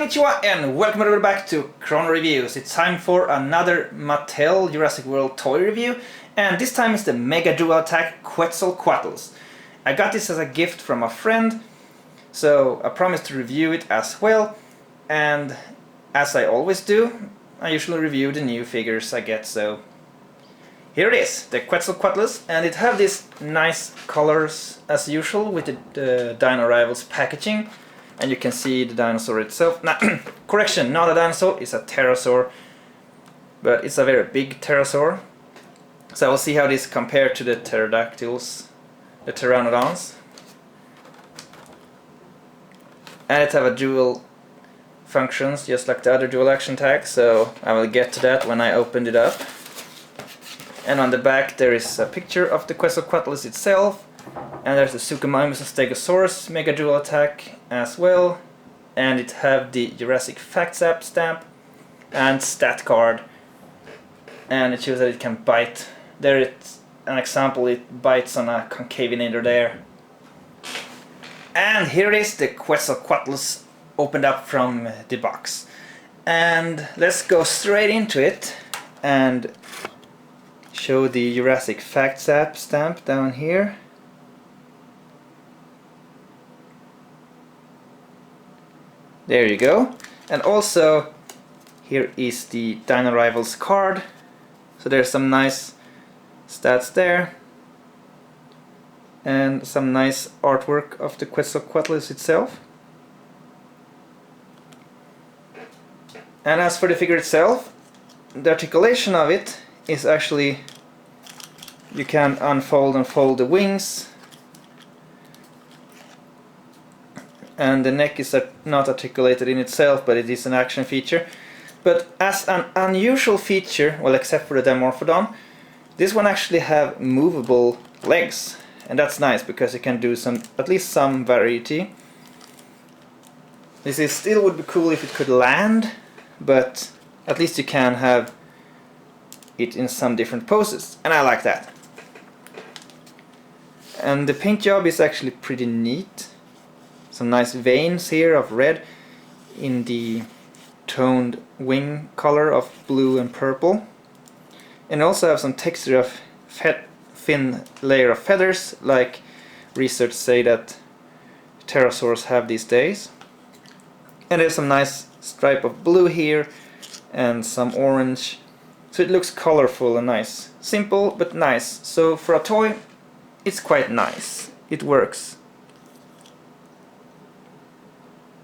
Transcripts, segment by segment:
Konnichiwa and welcome everybody back to Chrono Reviews. It's time for another Mattel Jurassic World toy review, and this time it's the Mega Dual Attack Quetzalcoatlus. I got this as a gift from a friend, so I promised to review it as well, and as I always do, I usually review the new figures I get, so here it is, the Quetzalcoatlus, and it have these nice colors as usual with the Dino Rivals packaging. And you can see the dinosaur itself. Now, correction, not a dinosaur, it's a pterosaur. But it's a very big pterosaur. So we'll see how this compares to the pterodactyls, the pteranodons. And it have a dual functions, just like the other dual action tags. So I will get to that when I opened it up. And on the back there is a picture of the Quetzalcoatlus itself. And there's the Suchomimus Stegosaurus Mega Dual Attack as well, and it have the Jurassic Facts app stamp and stat card, and it shows that it can bite. There it's an example, it bites on a concavinator there. And here is the Quetzalcoatlus opened up from the box, and let's go straight into it and show the Jurassic Facts app stamp down here. There you go. And also here is the Dino Rivals card. So there's some nice stats there. And some nice artwork of the Quetzalcoatlus itself. And as for the figure itself, the articulation of it is actually, you can unfold and fold the wings. And the neck is not articulated in itself, but it is an action feature. But as an unusual feature, well, except for the Dimorphodon, this one actually have movable legs, and that's nice because it can do at least some variety. This is still would be cool if it could land, but at least you can have it in some different poses, and I like that. And the paint job is actually pretty neat. Some nice veins here of red in the toned wing color of blue and purple, and also have some texture of thin layer of feathers, like research say that pterosaurs have these days. And there's some nice stripe of blue here and some orange, so it looks colorful and nice. Simple but nice. So for a toy, it's quite nice. It works.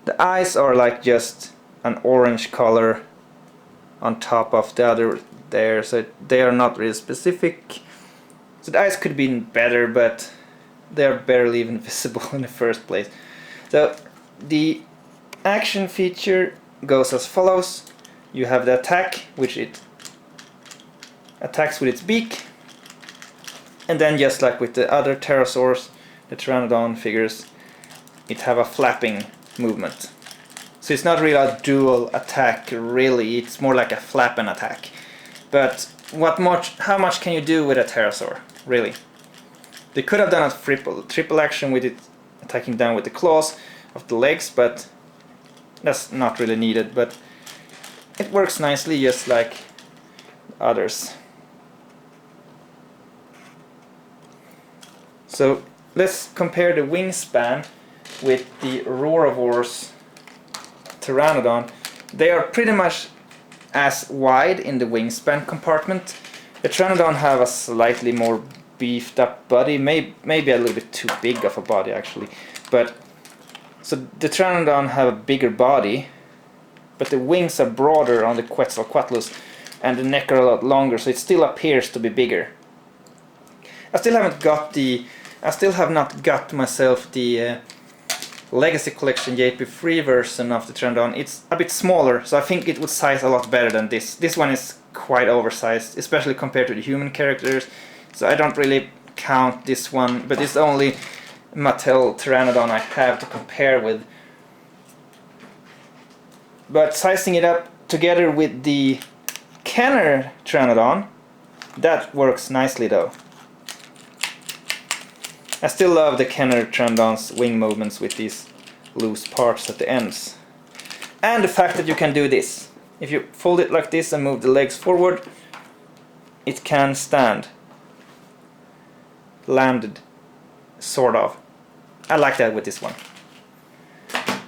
The eyes are like just an orange color on top of the other there, so they are not really specific. So the eyes could have been better, but they are barely even visible in the first place. So the action feature goes as follows. You have the attack, which it attacks with its beak, and then just like with the other pterosaurs, the pteranodon figures, it have a flapping movement. So it's not really a dual attack really, it's more like a flap and attack. But how much can you do with a pterosaur, really? They could have done a triple action with it attacking down with the claws of the legs, but that's not really needed, but it works nicely just like others. So let's compare the wingspan with the Roarvor's Pteranodon. They are pretty much as wide in the wingspan compartment. The Pteranodon have a slightly more beefed up body, maybe a little bit too big of a body actually. But so the Pteranodon have a bigger body, but the wings are broader on the Quetzalcoatlus, and the neck are a lot longer, so it still appears to be bigger. I still have not got myself the Legacy Collection JP3 version of the Pteranodon. It's a bit smaller, so I think it would size a lot better than this. This one is quite oversized, especially compared to the human characters, so I don't really count this one, but it's the only Mattel Pteranodon I have to compare with. But sizing it up together with the Kenner Pteranodon, that works nicely though. I still love the Kenner Pteranodon's wing movements with these loose parts at the ends. And the fact that you can do this. If you fold it like this and move the legs forward, it can stand. Landed. Sort of. I like that with this one.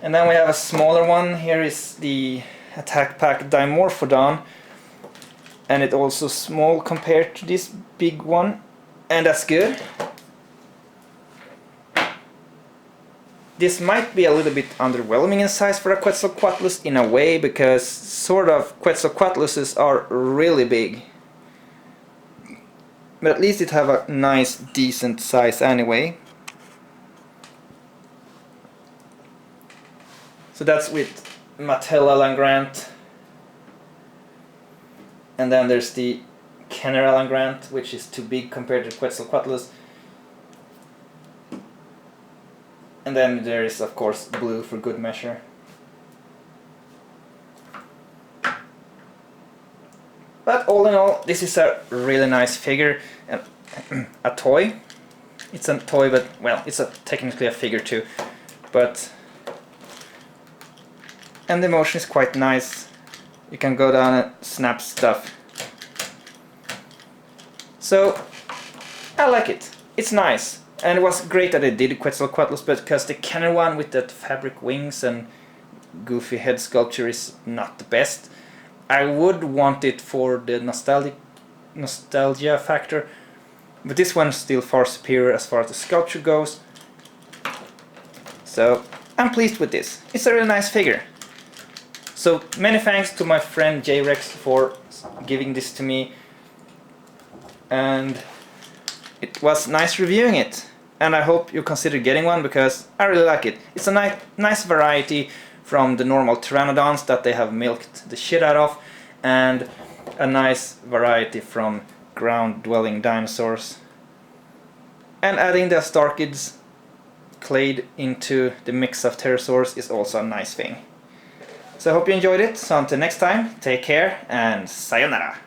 And then we have a smaller one. Here is the Attack Pack Dimorphodon. And it's also small compared to this big one. And that's good. This might be a little bit underwhelming in size for a Quetzalcoatlus in a way, because sort of Quetzalcoatluses are really big. But at least it have a nice decent size anyway. So that's with Mattel Alan Grant. And then there's the Kenner Alan Grant, which is too big compared to Quetzalcoatlus. And then there is of course blue for good measure. But all in all, this is a really nice figure and a toy. It's a toy, but well, it's technically a figure too. And the motion is quite nice. You can go down and snap stuff. So I like it. It's nice. And it was great that they did Quetzalcoatlus, because the Kenner one with that fabric wings and goofy head sculpture is not the best. I would want it for the nostalgia factor, but this one's still far superior as far as the sculpture goes. So I'm pleased with this. It's a really nice figure. So many thanks to my friend J-Rex for giving this to me, and it was nice reviewing it. And I hope you consider getting one, because I really like it. It's a nice variety from the normal pteranodons that they have milked the shit out of, and a nice variety from ground-dwelling dinosaurs. And adding the Astarchids clade into the mix of pterosaurs is also a nice thing. So I hope you enjoyed it. So until next time, take care and sayonara.